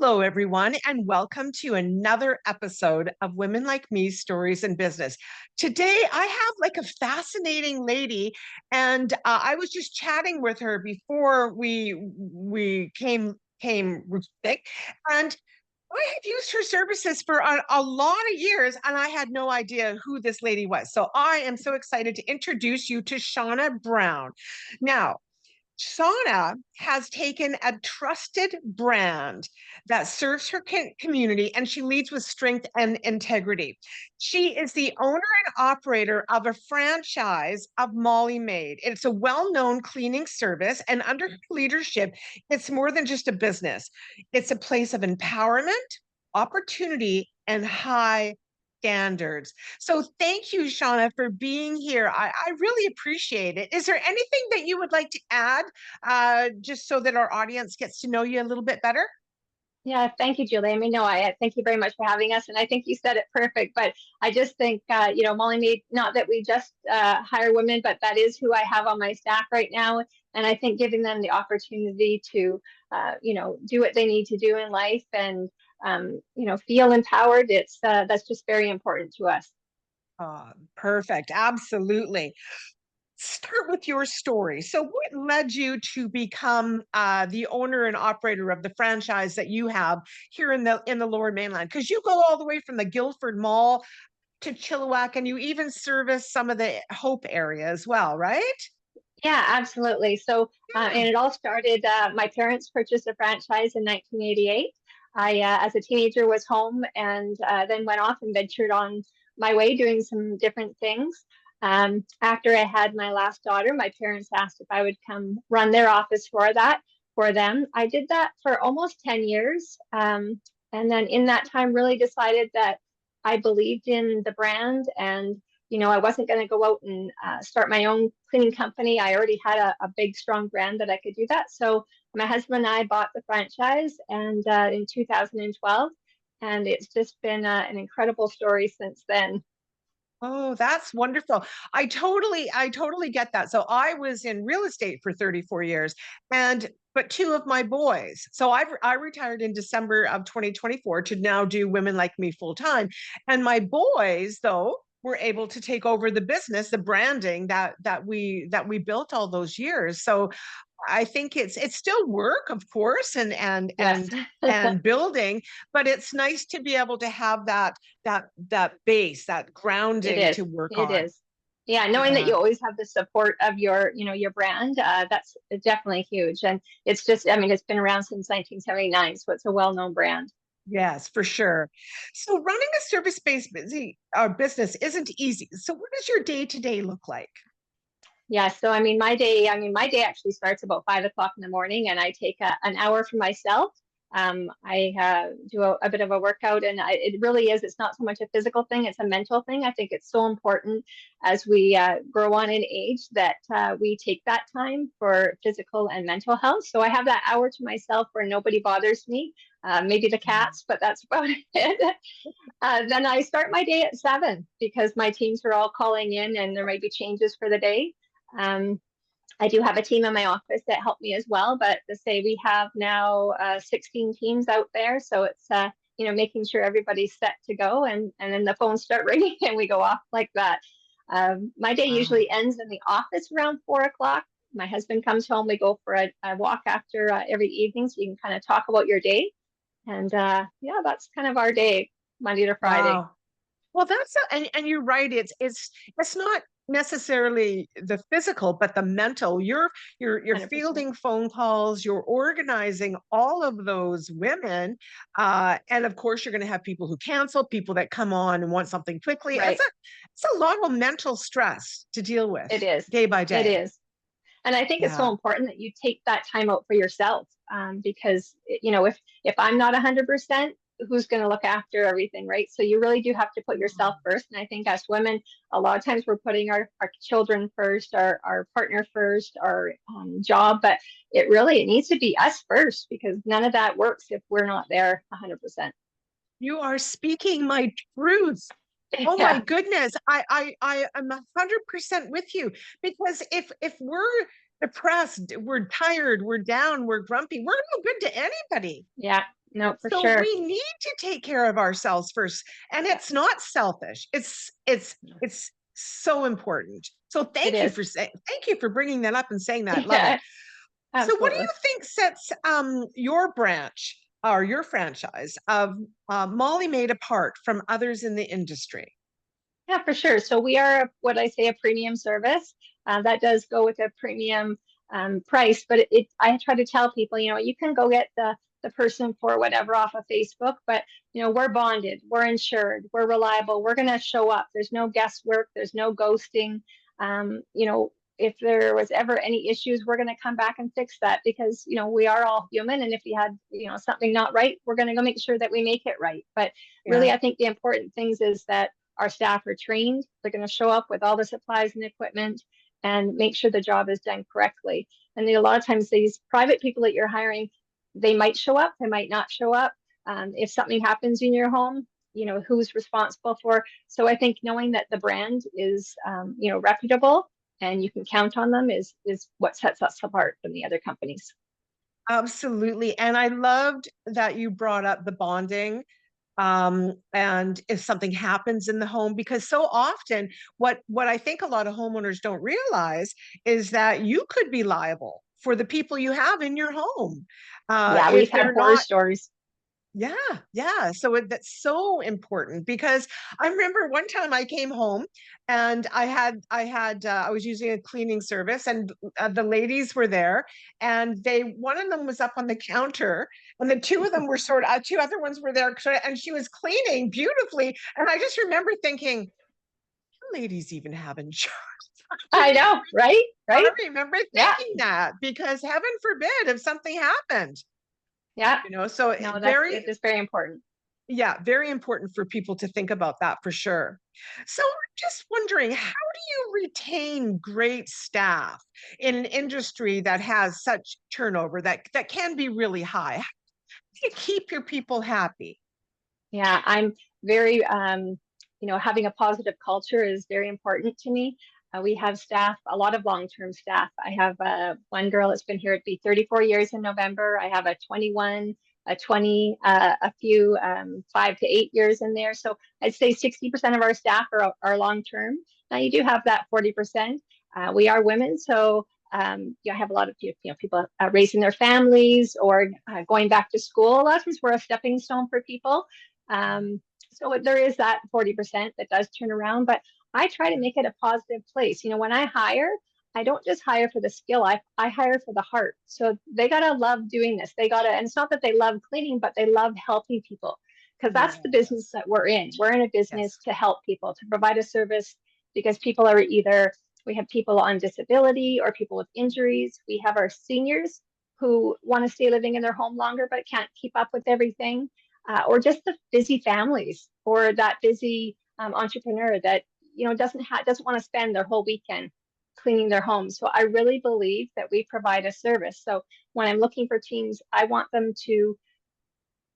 Hello, everyone, and welcome to another episode of Women Like Me Stories in Business. Today, I have like a fascinating lady, and I was just chatting with her before we came recording, and I have used her services for a lot of years, and I had no idea who this lady was. So I am so excited to introduce you to Shauna Browne. Now, Shauna has taken a trusted brand that serves her community and she leads with strength and integrity. She is the owner and operator of a franchise of Molly Maid. It's a well known cleaning service, and under her leadership, it's more than just a business, it's a place of empowerment, opportunity, and high standards. So thank you, Shauna, for being here. I really appreciate it. Is there anything that you would like to add, just so that our audience gets to know you a little bit better? Yeah, thank you, Julie. I mean, no, I thank you very much for having us. And I think you said it perfect. But I just think, Molly Maid, not that we just hire women, but that is who I have on my staff right now. And I think giving them the opportunity to, do what they need to do in life and, feel empowered, that's just very important to us. Perfect. Absolutely. Start with your story. So, what led you to become the owner and operator of the franchise that you have here in the Lower Mainland? Because you go all the way from the Guildford Mall to Chilliwack, and you even service some of the Hope area as well, right? Yeah, absolutely. So, Yeah. and it all started, my parents purchased a franchise in 1988. As a teenager, was home and then went off and ventured on my way doing some different things. After I had my last daughter, my parents asked if I would come run their office for them. I did that for almost 10 years. And then in that time, really decided that I believed in the brand and I wasn't going to go out and start my own cleaning company. I already had a big, strong brand that I could do that. So my husband and I bought the franchise and in 2012, and it's just been an incredible story since then. Oh, that's wonderful. I totally get that. So I was in real estate for 34 years, and but two of my boys. So I retired in December of 2024 to now do Women Like Me full time. And my boys, though, were able to take over the business, the branding that we built all those years. So I think it's still work, of course, and Yes, and building, but it's nice to be able to have that base, that it grounding is. to work It on. is. Yeah, knowing that Yeah. you always have the support of your brand, that's definitely huge. And it's just, I mean, it's been around since 1979, so it's a well-known brand. Yes, for sure. So running a service-based business isn't easy. So what does your day-to-day look like? Yeah, so I mean, my day actually starts about 5 o'clock in the morning, and I take an hour for myself. I do a bit of a workout, and it really is. It's not so much a physical thing; it's a mental thing. I think it's so important as we grow on in age that we take that time for physical and mental health. So I have that hour to myself where nobody bothers me. Maybe the cats, but that's about it. Then I start my day at 7 because my teams are all calling in, and there might be changes for the day. Um, I do have a team in my office that help me as well, but to say we have now 16 teams out there, so it's making sure everybody's set to go, and then the phones start ringing and we go off like that. My day Wow. usually ends in the office around 4 o'clock. My husband comes home. We go for a walk after every evening, so you can kind of talk about your day. And yeah, that's kind of our day, Monday to Friday. Wow. Well, and you're right. It's not necessarily the physical, but the mental. You're 100%. fielding phone calls, you're organizing all of those women, and of course, you're going to have people who cancel, people that come on and want something quickly. It's Right. a lot of mental stress to deal with It is. day by It day. is. And I think it's so Yeah. important that you take that time out for yourself, because if I'm not 100%, who's going to look after everything, right? So you really do have to put yourself first. And I think as women, a lot of times we're putting our children first, our partner first, our job, but it needs to be us first because none of that works if we're not there 100%. You are speaking my truth. Oh my Yeah, goodness. I am 100% with you, because if we're depressed, we're tired, we're down, we're grumpy, we're no good to anybody. yeah, No, for So sure. we need to take care of ourselves first. And Yeah, it's not selfish. It's so important. So it is. thank you for bringing that up and saying that. Love it. Yeah, So what do you absolutely. think sets your branch or your franchise of Molly Maid apart from others in the industry? Yeah, for sure. So we are what I say a premium service. That does go with a premium price, but I try to tell people, you can go get the person for whatever off of Facebook, but we're bonded, we're insured, we're reliable, we're going to show up. There's no guesswork, there's no ghosting. If there was ever any issues, we're going to come back and fix that because we are all human, and if we had something not right, we're going to go make sure that we make it right. But really, Yeah. I think the important things is that our staff are trained. They're going to show up with all the supplies and equipment and make sure the job is done correctly. And a lot of times, these private people that you're hiring, they might show up, they might not show up. If something happens in your home, who's responsible for. So I think knowing that the brand is, reputable and you can count on them is what sets us apart from the other companies. Absolutely. And I loved that you brought up the bonding. And if something happens in the home, because so often what I think a lot of homeowners don't realize is that you could be liable for the people you have in your home. Yeah, we've If had they're horror not. stories. Yeah, yeah. So that's so important because I remember one time I came home and I was using a cleaning service and the ladies were there and one of them was up on the counter and the two of them were two other ones were there and she was cleaning beautifully and I just remember thinking, "Do ladies even have insurance?" I know, right? I Right? remember Yeah, thinking that because heaven forbid if something happened, yeah. so No, very. it is very important. Yeah, very important for people to think about that for sure. So I'm just wondering, how do you retain great staff in an industry that has such turnover that can be really high? How do you keep your people happy? Yeah, I'm very, having a positive culture is very important to me. We have staff, a lot of long-term staff. I have one girl that's been here, it'd be 34 years in November. I have a 21, a 20, a few 5 to 8 years in there. So I'd say 60% of our staff are long-term. Now you do have that 40%. We are women, so I have a lot of people raising their families or going back to school. A lot of times we're a stepping stone for people. So there is that 40% that does turn around, but I try to make it a positive place. When I hire, I don't just hire for the skill, I hire for the heart. So they got to love doing this. And it's not that they love cleaning, but they love helping people because that's the business Yes, that we're in. We're in a business yes. to help people, to provide a service because people are either, we have people on disability or people with injuries. We have our seniors who want to stay living in their home longer but can't keep up with everything, or just the busy families or that busy entrepreneur that doesn't want to spend their whole weekend cleaning their homes. So I really believe that we provide a service. So when I'm looking for teams, I want them to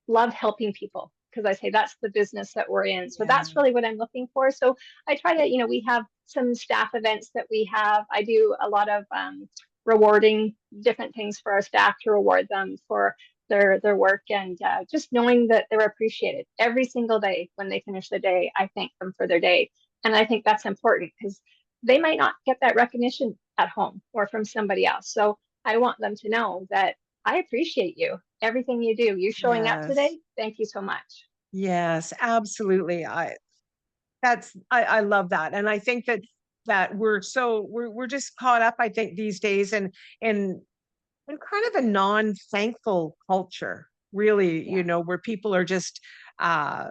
love helping people because I say that's the business that we're in. So Yeah. that's really what I'm looking for. So I try to, we have some staff events that we have. I do a lot of rewarding different things for our staff to reward them for their work and just knowing that they're appreciated every single day when they finish the day. I thank them for their day. And I think that's important because they might not get that recognition at home or from somebody else. So I want them to know that I appreciate you, everything you do. You showing up Yes. today. Thank you so much. Yes, absolutely. I love that. And I think that we're just caught up, I think, these days in and kind of a non-thankful culture, really, Yeah. where people are just, uh,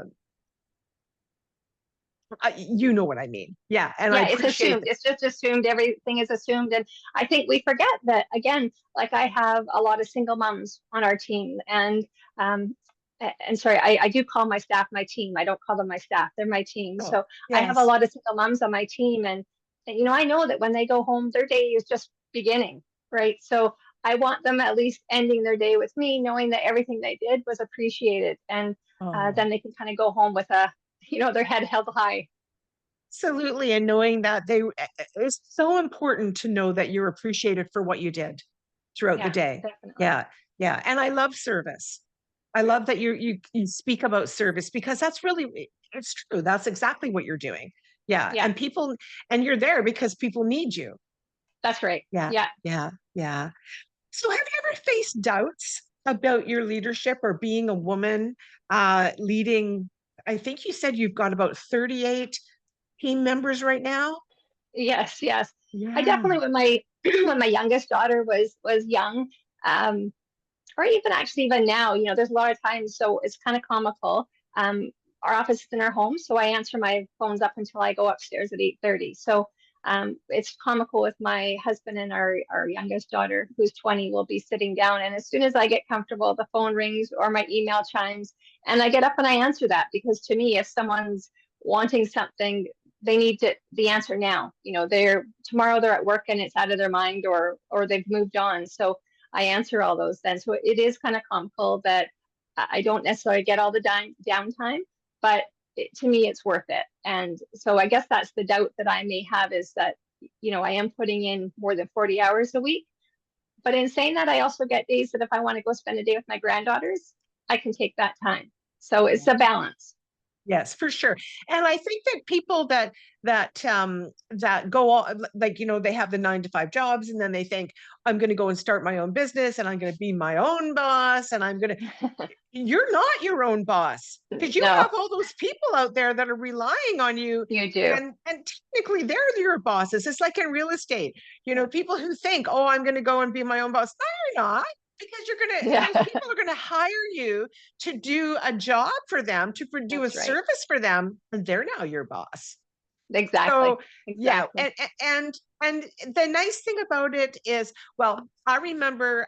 you know what I mean. Yeah. And I Yeah, it's appreciate assumed. It's just assumed. Everything is assumed. And I think we forget that, again, like I have a lot of single moms on our team. Um, and sorry, I do call my staff my team. I don't call them my staff. They're my team. oh, So I have a yes. lot of single moms on my team. And I know that when they go home, their day is just beginning, right? So I want them at least ending their day with me, knowing that everything they did was appreciated. And Oh, then they can kind of go home with their head held high. absolutely. And knowing that it's so important to know that you're appreciated for what you did throughout the Yeah, day. definitely. Yeah. Yeah. And I love service. I love that you speak about service, because that's really, it's true. That's exactly what you're doing. Yeah. Yeah, And you're there because people need you. that's right. Yeah. Yeah. Yeah. Yeah. So have you ever faced doubts about your leadership or being a woman leading? I think you said you've got about 38 team members right now. Yes, yes. I Yeah. definitely, when my when my youngest daughter was young, um, or even actually even now, there's a lot of times, so it's kind of comical. Um, our office is in our home, so I answer my phones up until I go upstairs at 8:30. So it's comical with my husband and our youngest daughter, who's 20, will be sitting down, and as soon as I get comfortable, the phone rings or my email chimes, and I get up and I answer that, because to me, if someone's wanting something, they need the answer now. They're tomorrow they're at work and it's out of their mind, or they've moved on. So I answer all those then. So it is kind of comical that I don't necessarily get all the downtime, but to me, it's worth it. And so I guess that's the doubt that I may have, is that, I am putting in more than 40 hours a week. But in saying that, I also get days that if I want to go spend a day with my granddaughters, I can take that time. So it's a balance. Yes, for sure. And I think that people that go on, like, they have the 9 to 5 jobs, and then they think, I'm going to go and start my own business, and I'm going to be my own boss, and you're not your own boss, because you No, have all those people out there that are relying on you. you do. And technically they're your bosses. It's like in real estate, people who think, oh, I'm going to go and be my own boss. No, you're not, because Yeah, those people are going to hire you to do a job for them, to do a that's right. service for them, and they're now your boss. Exactly. So yeah, Exactly. and the nice thing about it is, well, I remember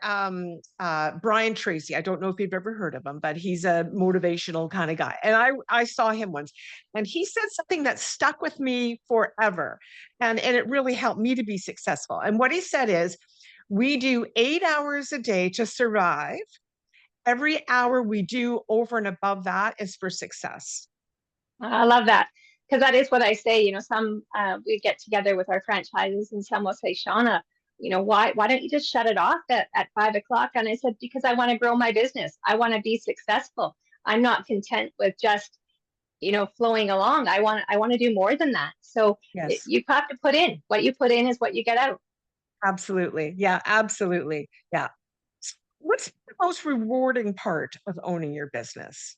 Brian Tracy. I don't know if you've ever heard of him, but he's a motivational kind of guy. And I saw him once, and he said something that stuck with me forever, and it really helped me to be successful. And what he said is, we do 8 hours a day to survive. Every hour we do over and above that is for success. I love that, because that is what I say. Some we get together with our franchises, and some will say, Shauna, why don't you just shut it off at 5 o'clock? And I said, because I want to grow my business. I want to be successful. I'm not content with just flowing along. I want to do more than that. So Yes. you have to put in. What you put in is what you get out. Absolutely. Yeah, absolutely. Yeah. What's the most rewarding part of owning your business?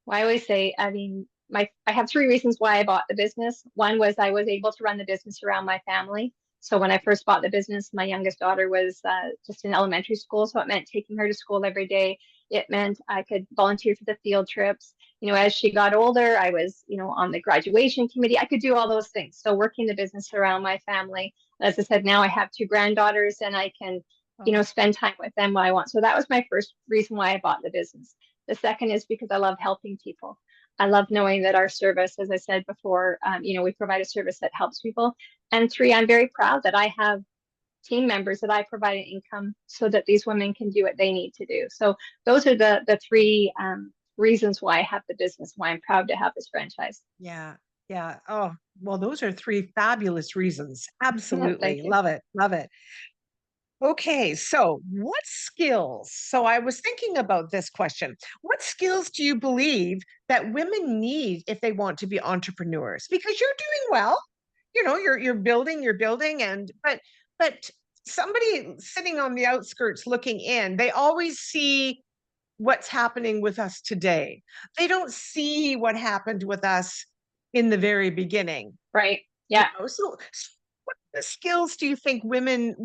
Well, I always say, I mean, I have three reasons why I bought the business. One was I was able to run the business around my family. So when I first bought the business, my youngest daughter was just in elementary school, so it meant taking her to school every day. It meant I could volunteer for the field trips. As she got older, I was, on the graduation committee. I could do all those things. So working the business around my family. As I said, now I have two granddaughters, and I can, Oh, spend time with them when I want. So that was my first reason why I bought the business. The second is because I love helping people. I love knowing that our service, as I said before, we provide a service that helps people. And three, I'm very proud that I have team members that I provide an income so that these women can do what they need to do. So those are the three reasons why I have the business, why I'm proud to have this franchise. yeah. Yeah. Oh, well, those are three fabulous reasons. Thank Absolutely. you. Love it. Love it. Okay, so what skills? So I was thinking about this question. What skills do you believe that women need if they want to be entrepreneurs? Because you're doing well, you're building, and but somebody sitting on the outskirts looking in, they always see what's happening with us today. They don't see what happened with us in the very beginning. Right. Yeah. So what the skills do you think women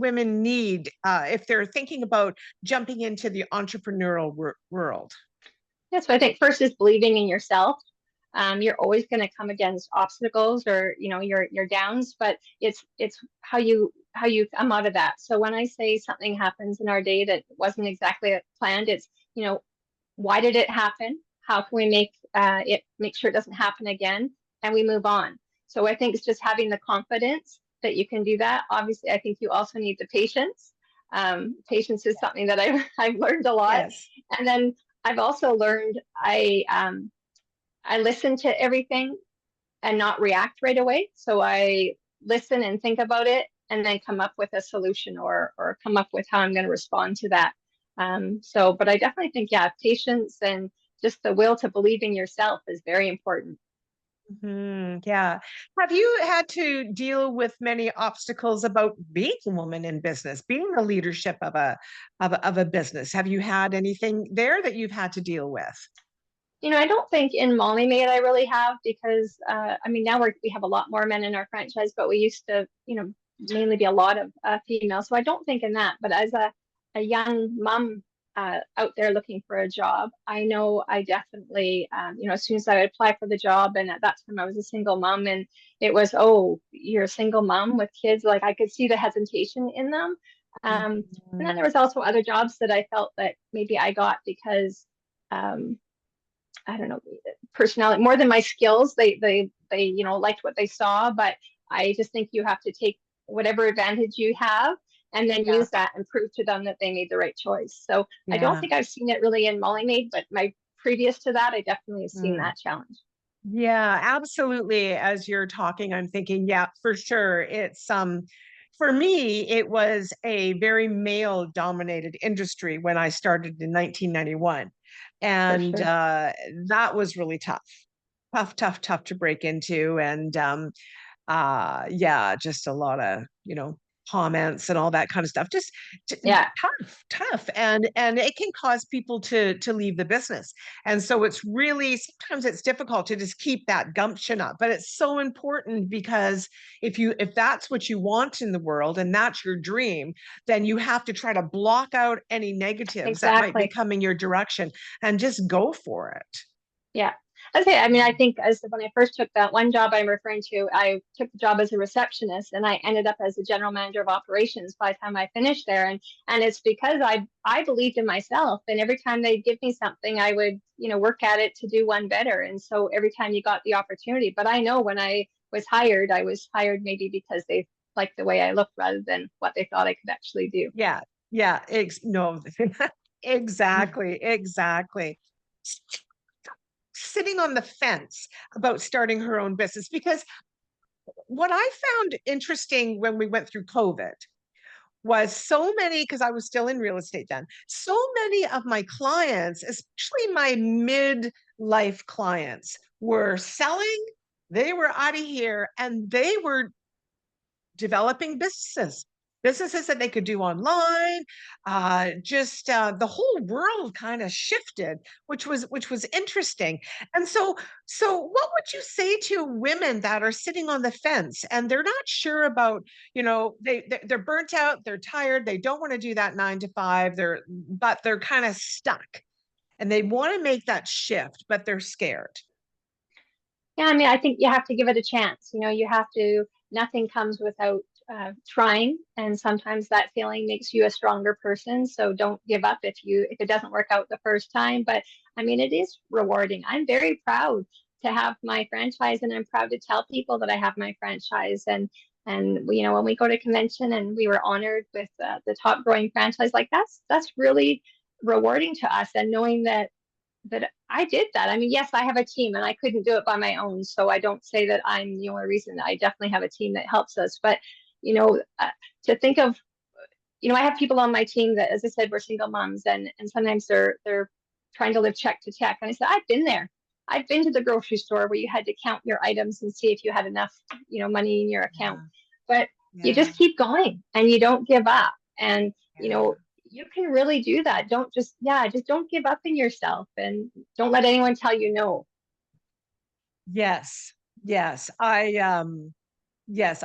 need if they're thinking about jumping into the entrepreneurial world? Yeah, so I think first is believing in yourself. You're always going to come against obstacles, or your downs, but it's how you come out of that. So when I say something happens in our day that wasn't exactly planned, it's why did it happen? How can we make sure it doesn't happen again, and we move on. So I think it's just having the confidence that you can do that. Obviously, I think you also need the patience. Patience is something that I've learned a lot, Yes. and then I've also learned I listen to everything and not react right away. So I listen and think about it, and then come up with a solution, or come up with how I'm going to respond to that. So, but I definitely think, yeah, patience and just the will to believe in yourself is very important. Yeah. Have you had to deal with many obstacles about being a woman in business, being the leadership of a business? Have you had anything there that you've had to deal with? I don't think in Molly Maid I really have because I mean now we have a lot more men in our franchise, but we used to, mainly be a lot of females. So I don't think in that. But as a young mom out there looking for a job, I know I definitely, as soon as I would apply for the job, and at that time I was a single mom, and it was, oh, you're a single mom with kids. Like I could see the hesitation in them. And then there Mhm. was also other jobs that I felt that maybe I got because. Um, I don't know, personality more than my skills. They liked what they saw, but I just think you have to take whatever advantage you have and then Yeah, use that and prove to them that they made the right choice. So I don't yeah. think I've seen it really in Molly Maid, but my previous to that, I definitely have seen Mm. that challenge. Yeah, absolutely. As you're talking, I'm thinking, yeah, for sure. For me, it was a very male dominated industry when I started in 1991. For And sure. that was really tough, tough, tough, tough to break into. And yeah, just a lot of comments and all that kind of stuff, just Yeah, tough, and it can cause people to leave the business. And so it's really, sometimes it's difficult to just keep that gumption up, but it's so important, because if that's what you want in the world and that's your dream, then you have to try to block out any negatives that might be exactly. coming your direction and just go for it. Yeah. Okay. I mean, I think as when I first took that one job I'm referring to, I took the job as a receptionist and I ended up as a general manager of operations by the time I finished there. And it's because I believed in myself. And every time they'd give me something, I would, work at it to do one better. And so every time you got the opportunity. But I know when I was hired maybe because they liked the way I looked rather than what they thought I could actually do. Yeah, yeah, no, exactly, exactly. Sitting on the fence about starting her own business, because what I found interesting when we went through COVID was so many, because I was still in real estate then, so many of my clients, especially my mid-life clients, were selling, they were out of here, and they were developing businesses that they could do online. Just the whole world kind of shifted, which was interesting. And so what would you say to women that are sitting on the fence and they're not sure about, they're burnt out, they're tired, they don't want to do that 9 to 5, but they're kind of stuck and they want to make that shift, but they're scared. Yeah, I mean, I think you have to give it a chance. You have to, nothing comes without trying. And sometimes that feeling makes you a stronger person. So don't give up if it doesn't work out the first time. But I mean, it is rewarding. I'm very proud to have my franchise and I'm proud to tell people that I have my franchise. And when we go to convention and we were honored with the top growing franchise, like that's really rewarding to us. And knowing that I did that. I mean, yes, I have a team and I couldn't do it by my own. So I don't say that I'm the only reason. I definitely have a team that helps us. But, to think of, I have people on my team that, as I said, we're single moms and sometimes they're trying to live check to check. And I said, I've been there. I've been to the grocery store where you had to count your items and see if you had enough, money in your account. Yeah, But you yeah, just keep going and you don't give up. And, yeah. you can really do that. Don't just, yeah, just don't give up in yourself and don't let anyone tell you no. Yes, yes.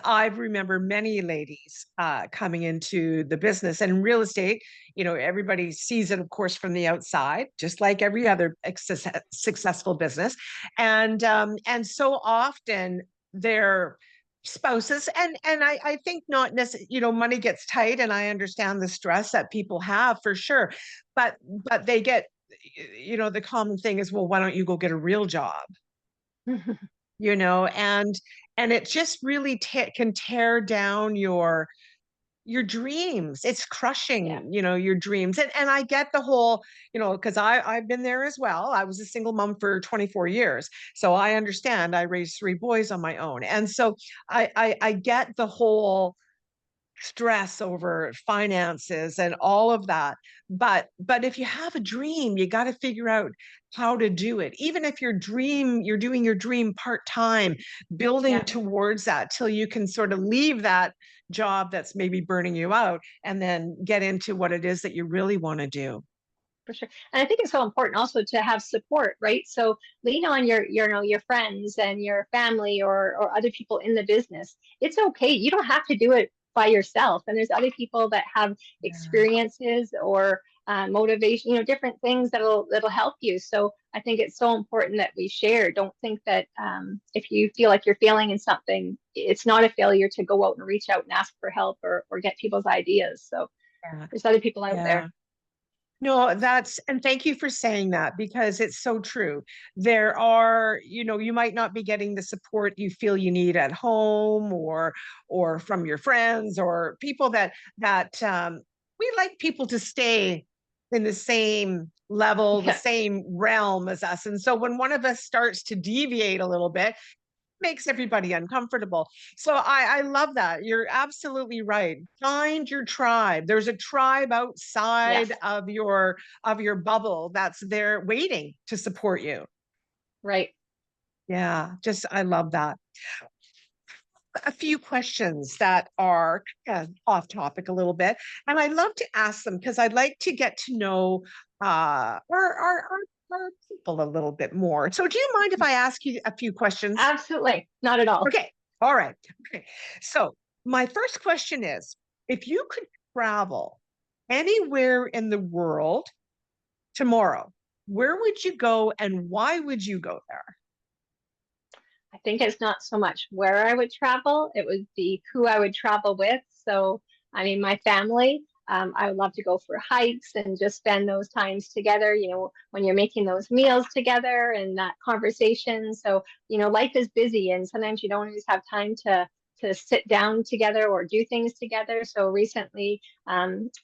I remember many ladies coming into the business and real estate. Everybody sees it, of course, from the outside, just like every other successful business. And so often their spouses, and I think not necessarily, money gets tight, and I understand the stress that people have for sure, but they get, the common thing is, well, why don't you go get a real job? And it just really can tear down your dreams. It's Yeah. crushing, your dreams. And I get the whole, because I've been there as well. I was a single mom for 24 years, so I understand. I raised 3 boys on my own, and so I get the whole stress over finances and all of that. But if you have a dream, you got to figure out how to do it. Even if you're doing your dream part-time, building Yeah, towards that till you can sort of leave that job that's maybe burning you out and then get into what it is that you really want to do. for sure. And I think it's so important also to have support, right? So lean on your friends and your family or other people in the business. It's okay. You don't have to do it by yourself. And there's other people that have Yeah. experiences or motivation, different things that'll help you. So I think it's so important that we share. Don't think that if you feel like you're failing in something, it's not a failure to go out and reach out and ask for help or get people's ideas. So Yeah. there's other people out Yeah. there. No, and thank you for saying that because it's so true. There are, you might not be getting the support you feel you need at home or from your friends or people that we like people to stay in the same level, the Yeah. same realm as us. And so when one of us starts to deviate a little bit, makes everybody uncomfortable. So I love that. You're absolutely right. Find your tribe. There's a tribe outside Yes. of your bubble that's there waiting to support you. Right. Yeah, just I love that. A few questions that are off topic a little bit, and I love to ask them because I'd like to get to know our people a little bit more. So, do you mind if I ask you a few questions? Absolutely. Not at all. Okay. All right. Okay. So my first question is, if you could travel anywhere in the world tomorrow, where would you go and why would you go there? I think it's not so much where I would travel, it would be who I would travel with. So, I mean, my family, I would love to go for hikes and just spend those times together, when you're making those meals together and that conversation. So, life is busy and sometimes you don't always have time to sit down together or do things together. So recently,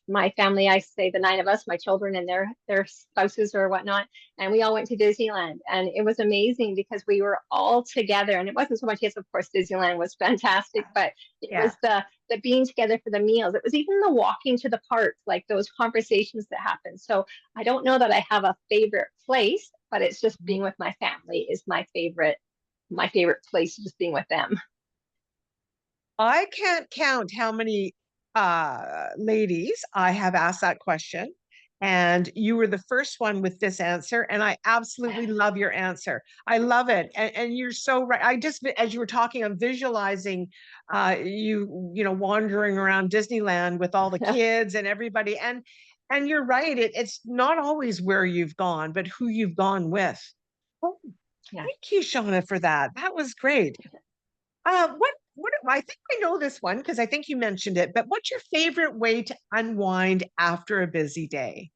my family, I say the nine of us, my children and their spouses or whatnot, and we all went to Disneyland, and it was amazing because we were all together. And it wasn't so much, yes, of course, Disneyland was fantastic, but it Yeah. was the being together for the meals. It was even the walking to the park, like those conversations that happen. So I don't know that I have a favorite place, but it's just being with my family is my favorite place, just being with them. I can't count how many ladies I have asked that question. And you were the first one with this answer. And I absolutely love your answer. I love it. And you're so right. I just, as you were talking, I'm visualizing wandering around Disneyland with all the Yeah, kids and everybody. And you're right. It's not always where you've gone, but who you've gone with. Oh, yeah. thank you, Shauna, for that. That was great. What I think I know this one because I think you mentioned it, but what's your favorite way to unwind after a busy day?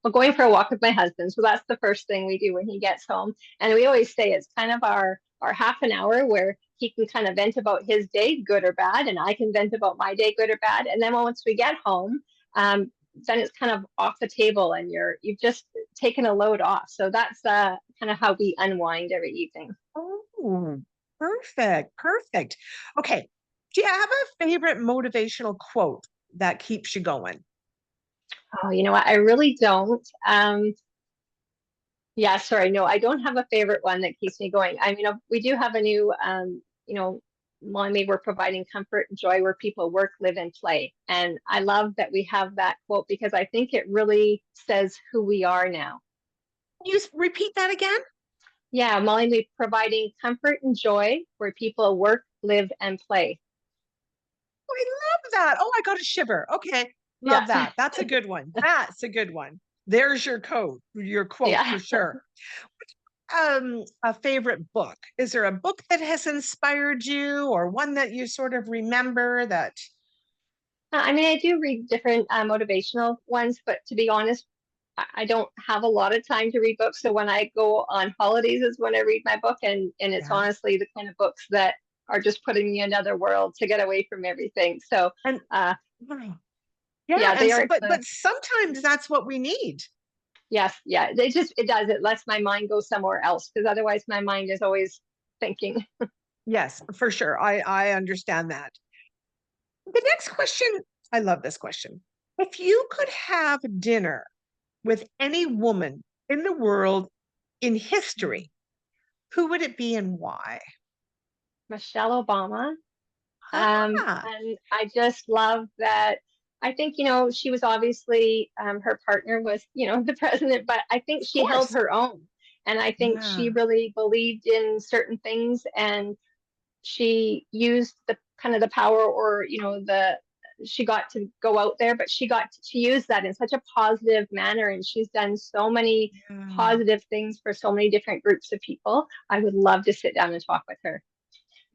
Well, going for a walk with my husband. So that's the first thing we do when he gets home. And we always say it's kind of our half an hour where he can kind of vent about his day, good or bad, and I can vent about my day, good or bad. And then once we get home, then it's kind of off the table and you've just taken a load off. So that's kind of how we unwind every evening. Oh, perfect. Perfect. Okay. Do you have a favorite motivational quote that keeps you going? Oh, you know what? I really don't. Yeah, sorry. No, I don't have a favorite one that keeps me going. I mean, we do have a new, Molly Maid, we're providing comfort and joy where people work, live, and play. And I love that we have that quote because I think it really says who we are now. You repeat that again? Yeah, Molly Maid providing comfort and joy where people work, live, and play. Oh, I love that. Oh, I got a shiver. Okay. Yeah, Love that. That's a good one. That's a good one. There's your quote yeah. for sure. A favorite book? Is there a book that has inspired you or one that you sort of remember that? I mean, I do read different motivational ones, but to be honest, I don't have a lot of time to read books. So when I go on holidays is when I read my book, and it's Yeah. honestly the kind of books that are just putting me in another world to get away from everything. So And uh, wow. Yeah, yeah, they aren't but sometimes that's what we need. yes, yeah, it does. It lets my mind go somewhere else because otherwise my mind is always thinking. Yes, for sure. I understand that. The next question, I love this question. If you could have dinner with any woman in the world in history, who would it be and why? Michelle Obama. Ah, And I just love that. I think, she was obviously, her partner was, the president, but I think of she held course. her own. And I think she Yeah. really believed in certain things, and she used the kind of the power, or, she got to go out there, but she used that in such a positive manner. And she's done so many Yeah. positive things for so many different groups of people. I would love to sit down and talk with her.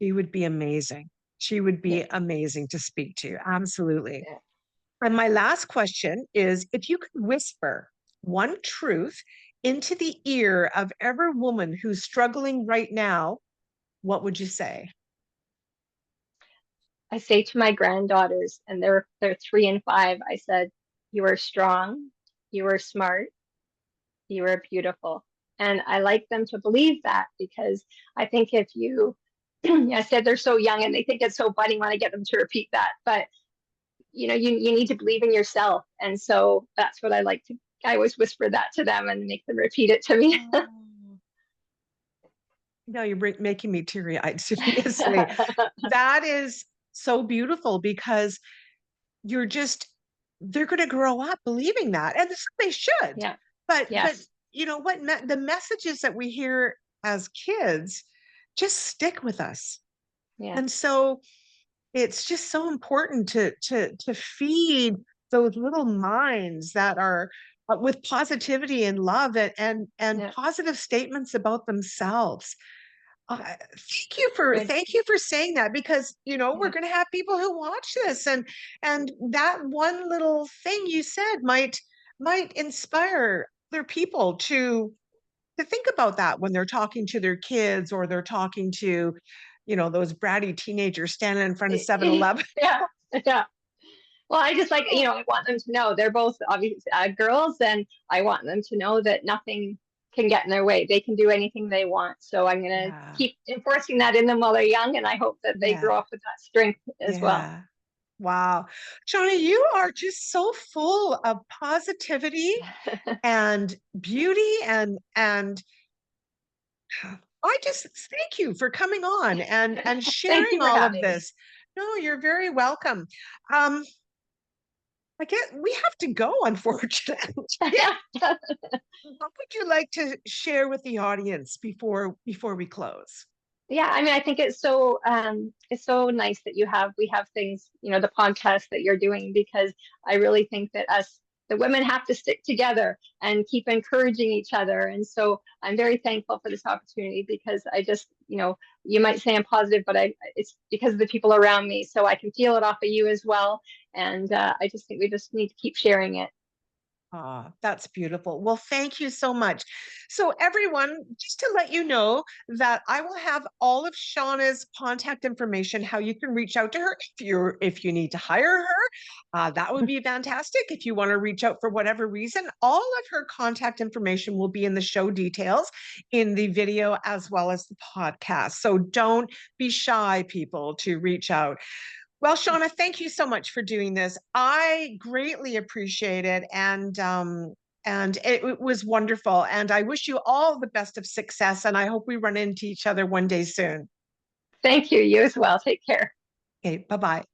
She would be amazing. She would Yeah. be amazing to speak to. Absolutely. Yeah. And my last question is if you could whisper one truth into the ear of every woman who's struggling right now, what would you say? I say to my granddaughters, and they're 3 and 5, I said, "You are strong, you are smart, you are beautiful." And I like them to believe that, because I think if you, I said they're so young and they think it's so funny when I get them to repeat that, but you need to believe in yourself. And so that's what I always whisper that to them and make them repeat it to me. Oh, no, you're making me teary eyed, seriously. That is so beautiful because you're just, they're going to grow up believing that. And they should. Yeah. But Yes. you know what? The messages that we hear as kids just stick with us. Yeah. And so it's just so important to feed those little minds that are with positivity and love and Yeah. positive statements about themselves. Good. Thank you for saying that because we're Yeah. going to have people who watch this and that one little thing you said might inspire other people to think about that when they're talking to their kids or they're talking to those bratty teenagers standing in front of 7-Eleven. Yeah. Yeah. Well, I just I want them to know they're both obviously girls, and I want them to know that nothing can get in their way. They can do anything they want. So I'm going to Yeah. keep enforcing that in them while they're young, and I hope that they Yeah. grow up with that strength as well. Yeah. Wow. Shauna, you are just so full of positivity and beauty and I just thank you for coming on and Thank sharing you for all of having me. this. No, you're very welcome. Um, I guess we have to go, unfortunately. What would you like to share with the audience before we close? Yeah, I mean, I think it's so nice that we have things, the podcast that you're doing, because I really think that the women have to stick together and keep encouraging each other. And so I'm very thankful for this opportunity, because I just, you might say I'm positive, but it's because of the people around me. So I can feel it off of you as well. And I just think we just need to keep sharing it. Ah, that's beautiful. Well, thank you so much. So, everyone, just to let you know that I will have all of Shauna's contact information, how you can reach out to her if you need to hire her, that would be fantastic. If you want to reach out for whatever reason, all of her contact information will be in the show details in the video as well as the podcast. So, don't be shy, people, to reach out. Well, Shauna, thank you so much for doing this. I greatly appreciate it, and it was wonderful. And I wish you all the best of success. And I hope we run into each other one day soon. Thank you. You as well. Take care. Okay, bye bye.